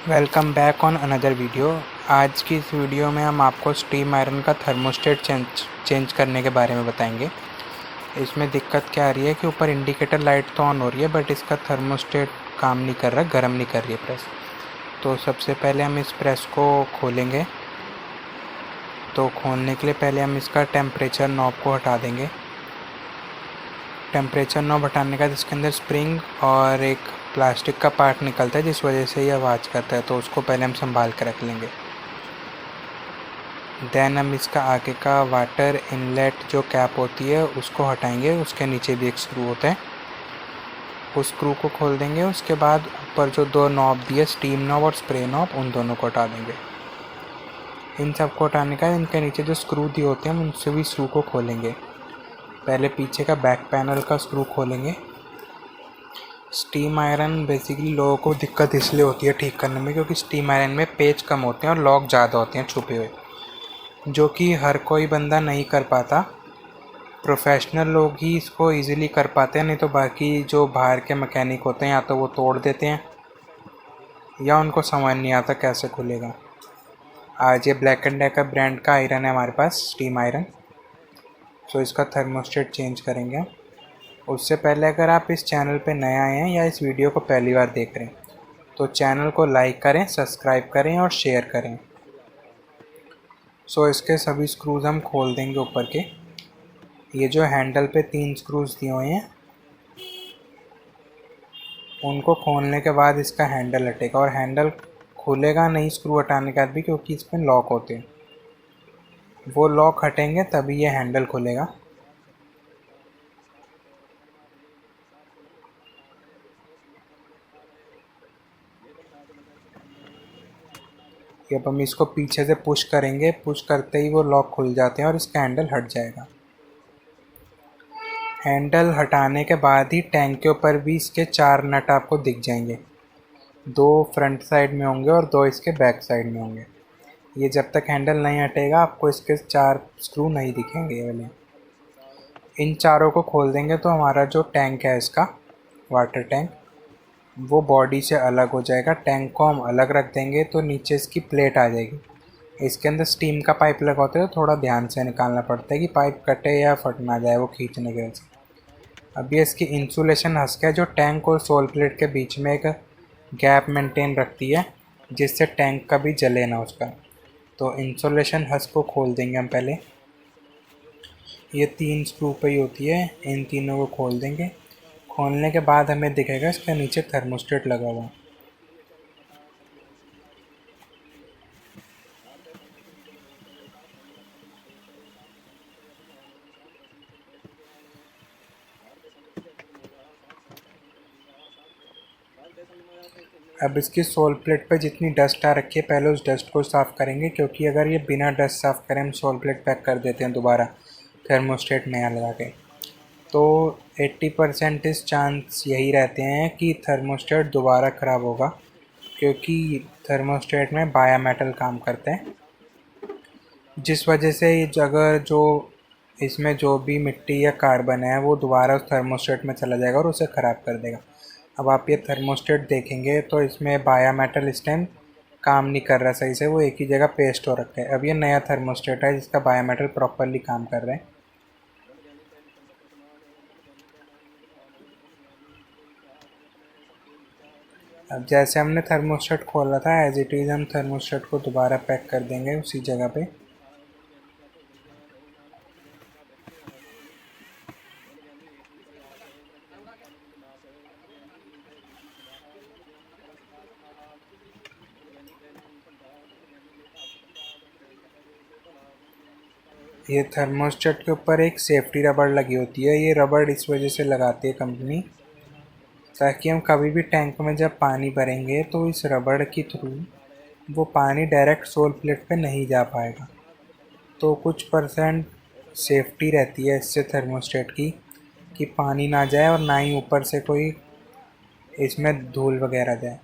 Welcome back on another video. आज की इस वीडियो में हम आपको स्टीम आयरन का थर्मोस्टेट चेंज करने के बारे में बताएंगे। इसमें दिक्कत क्या आ रही है कि ऊपर इंडिकेटर लाइट तो ऑन हो रही है बट इसका थर्मोस्टेट काम नहीं कर रहा, गर्म नहीं कर रही है प्रेस। तो सबसे पहले हम इस प्रेस को खोलेंगे। तो खोलने के लिए पहले हम इसका टेम्परेचर नॉब को हटा देंगे। टेम्परेचर नॉब हटाने का इसके अंदर स्प्रिंग और एक प्लास्टिक का पार्ट निकलता है जिस वजह से ये आवाज़ करता है, तो उसको पहले हम संभाल कर रख लेंगे। देन हम इसका आगे का वाटर इनलेट जो कैप होती है उसको हटाएंगे। उसके नीचे भी एक स्क्रू होता है, उस स्क्रू को खोल देंगे। उसके बाद ऊपर जो दो नॉब दिए, स्टीम नॉब और स्प्रे नॉब, उन दोनों को हटा देंगे। इन सब को हटाने का इनके नीचे जो स्क्रू दिए होते हैं हम उनसे भी स्क्रू को खोलेंगे। पहले पीछे का बैक पैनल का स्क्रू खोलेंगे। स्टीम आयरन बेसिकली लोगों को दिक्कत इसलिए होती है ठीक करने में क्योंकि स्टीम आयरन में पेच कम होते हैं और लॉक ज़्यादा होते हैं छुपे हुए, जो कि हर कोई बंदा नहीं कर पाता। प्रोफेशनल लोग ही इसको इजीली कर पाते हैं, नहीं तो बाकी जो बाहर के मैकेनिक होते हैं या तो वो तोड़ देते हैं या उनको समझ नहीं आता कैसे खुलेगा। आज ये ब्लैक एंड डेकर ब्रांड का आयरन है हमारे पास, स्टीम आयरन। सो इसका थर्मोस्टेट चेंज करेंगे। उससे पहले अगर आप इस चैनल पे नए आए हैं या इस वीडियो को पहली बार देख रहे हैं तो चैनल को लाइक करें, सब्सक्राइब करें और शेयर करें। सो इसके सभी स्क्रूज़ हम खोल देंगे ऊपर के। ये जो हैंडल पे 3 स्क्रूज़ दिए हुए हैं उनको खोलने के बाद इसका हैंडल हटेगा, और हैंडल खुलेगा नहीं स्क्रू हटाने के बाद भी क्योंकि इसमें लॉक होते हैं। वो लॉक हटेंगे तभी ये हैंडल खुलेगा। अब हम इसको पीछे से पुश करेंगे, पुश करते ही वो लॉक खुल जाते हैं और इसका हैंडल हट जाएगा। हैंडल हटाने के बाद ही टैंक के ऊपर भी इसके 4 नट आपको दिख जाएंगे। 2 फ्रंट साइड में होंगे और 2 इसके बैक साइड में होंगे। ये जब तक हैंडल नहीं हटेगा आपको इसके 4 स्क्रू नहीं दिखेंगे ये वाले। इन चारों को खोल देंगे तो हमारा जो टैंक है इसका वाटर टैंक, वो बॉडी से अलग हो जाएगा। टैंक को हम अलग रख देंगे तो नीचे इसकी प्लेट आ जाएगी। इसके अंदर स्टीम का पाइप लगा होता है तो थोड़ा ध्यान से निकालना पड़ता है कि पाइप कटे या फट ना जाए वो खींचने के वजह से। अब ये इसकी इंसुलेशन हस्क है जो टैंक और सोल प्लेट के बीच में एक गैप मेंटेन रखती है जिससे टैंक कभी जले ना उसका। तो इंसुलेशन हस्क को खोल देंगे हम पहले। ये 3 स्क्रू पे ही होती है, इन तीनों को खोल देंगे। खोलने के बाद हमें दिखेगा इसके नीचे थर्मोस्टेट लगा हुआ। अब इसकी सोल प्लेट पे जितनी डस्ट आ रखी है पहले उस डस्ट को साफ़ करेंगे, क्योंकि अगर ये बिना डस्ट साफ़ करें हम सोल प्लेट पैक कर देते हैं दोबारा थर्मोस्टेट नया लगा के, तो 80% इस चांस यही रहते हैं कि थर्मोस्टेट दोबारा ख़राब होगा, क्योंकि थर्मोस्टेट में बायो मेटल काम करते हैं, जिस वजह से अगर जो इसमें जो भी मिट्टी या कार्बन है वो दोबारा उस थर्मोस्टेट में चला जाएगा और उसे ख़राब कर देगा। अब आप ये थर्मोस्टेट देखेंगे तो इसमें बायो मेटल इस टाइम काम नहीं कर रहा सही से, वो एक ही जगह पेस्ट हो रखा है। अब ये नया थर्मोस्टेट है जिसका बायो मेटल प्रॉपरली काम कर रहा है। अब जैसे हमने थर्मोस्टेट खोला था एज इट इज़ हम थर्मोस्टेट को दोबारा पैक कर देंगे उसी जगह पे। ये थर्मोस्टेट के ऊपर एक सेफ्टी रबड़ लगी होती है। ये रबड़ इस वजह से लगाती है कंपनी ताकि हम कभी भी टैंक में जब पानी भरेंगे तो इस रबड़ के थ्रू वो पानी डायरेक्ट सोल प्लेट पे नहीं जा पाएगा। तो कुछ परसेंट सेफ्टी रहती है इससे थर्मोस्टेट की, कि पानी ना जाए और ना ही ऊपर से कोई इसमें धूल वगैरह जाए।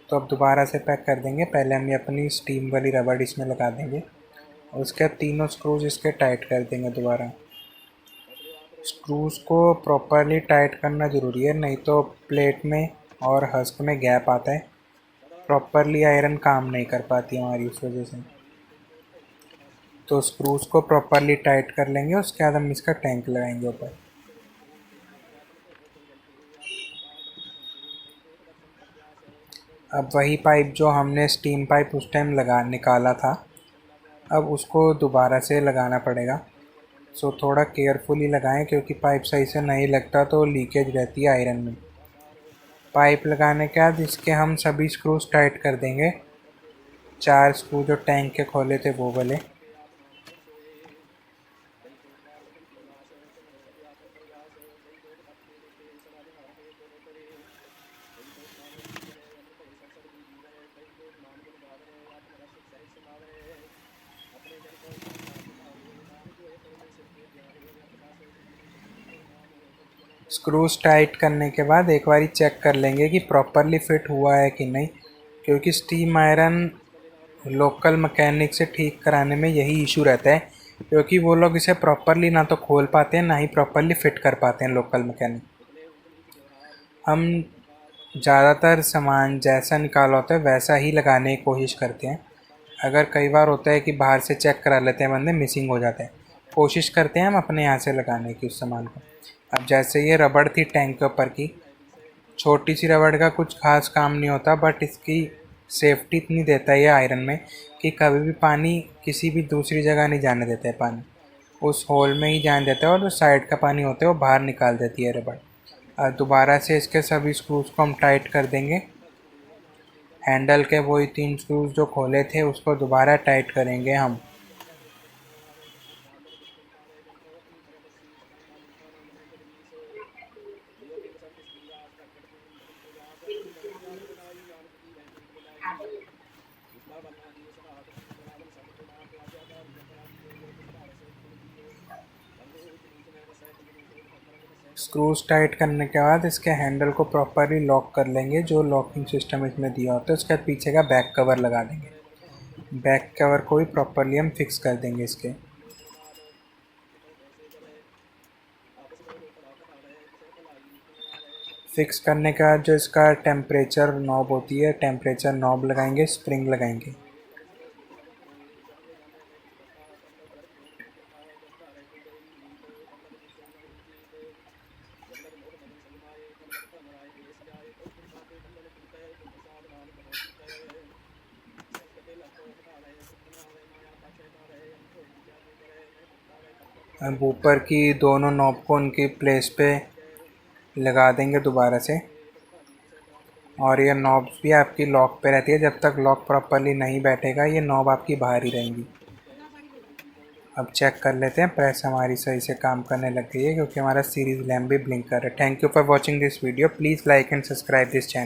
तो अब दोबारा से पैक कर देंगे। पहले हम ये अपनी स्टीम वाली रबड़ इसमें लगा देंगे और उसके बाद तीनों स्क्रूज इसके टाइट कर देंगे दोबारा। स्क्रूज़ को प्रॉपरली टाइट करना ज़रूरी है, नहीं तो प्लेट में और हस्क में गैप आता है प्रॉपरली आयरन काम नहीं कर पाती हमारी उस वजह से। तो स्क्रूज को प्रॉपरली टाइट कर लेंगे, उसके बाद हम इसका टैंक लगाएंगे ऊपर। अब वही पाइप जो हमने स्टीम पाइप उस टाइम निकाला था, अब उसको दोबारा से लगाना पड़ेगा। सो थोड़ा केयरफुली लगाएं, क्योंकि पाइप सही से नहीं लगता तो लीकेज रहती है आयरन में। पाइप लगाने के बाद इसके हम सभी स्क्रूज टाइट कर देंगे। 4 स्क्रू जो टैंक के खोले थे वो वाले। स्क्रूज टाइट करने के बाद एक बारी चेक कर लेंगे कि प्रॉपरली फिट हुआ है कि नहीं, क्योंकि स्टीम आयरन लोकल मैकेनिक से ठीक कराने में यही इशू रहता है, क्योंकि वो लोग इसे प्रॉपरली ना तो खोल पाते हैं ना ही प्रॉपरली फिट कर पाते हैं लोकल मैकेनिक। हम ज़्यादातर सामान जैसा निकाला होता है वैसा ही लगाने की कोशिश करते हैं। अगर कई बार होता है कि बाहर से चेक करा लेते हैं बंदे, मिसिंग हो जाता है, कोशिश करते हैं हम अपने यहाँ से लगाने की उस सामान को। अब जैसे ये रबड़ थी टैंक के ऊपर की, छोटी सी रबड़ का कुछ खास काम नहीं होता, बट इसकी सेफ्टी इतनी देता है ये आयरन में कि कभी भी पानी किसी भी दूसरी जगह नहीं जाने देता है। पानी उस होल में ही जाने देता है और जो साइड का पानी होता है वो बाहर निकाल देती है रबड़। दोबारा से इसके सभी स्क्रूज को हम टाइट कर देंगे। हैंडल के वही 3 स्क्रूज जो खोले थे उसको दोबारा टाइट करेंगे हम। स्क्रूज टाइट करने के बाद इसके हैंडल को प्रॉपरली लॉक कर लेंगे, जो लॉकिंग सिस्टम इसमें दिया होता है। उसके बाद पीछे का बैक कवर लगा देंगे। बैक कवर को भी प्रॉपरली हम फिक्स कर देंगे इसके। फिक्स करने के बाद जो इसका टेम्परेचर नॉब होती है, टेम्परेचर नॉब लगाएंगे, स्प्रिंग लगाएंगे। अब ऊपर की दोनों नॉब को उनकी प्लेस पे लगा देंगे दोबारा से। और ये नॉब्स भी आपकी लॉक पे रहती है, जब तक लॉक प्रॉपरली नहीं बैठेगा ये नॉब आपकी बाहर ही रहेंगी। अब चेक कर लेते हैं, प्रेस हमारी सही से काम करने लग गई है, क्योंकि हमारा सीरीज लैम्प भी ब्लिंक कर रहा है। Thank you for watching this video. Please like and subscribe this channel.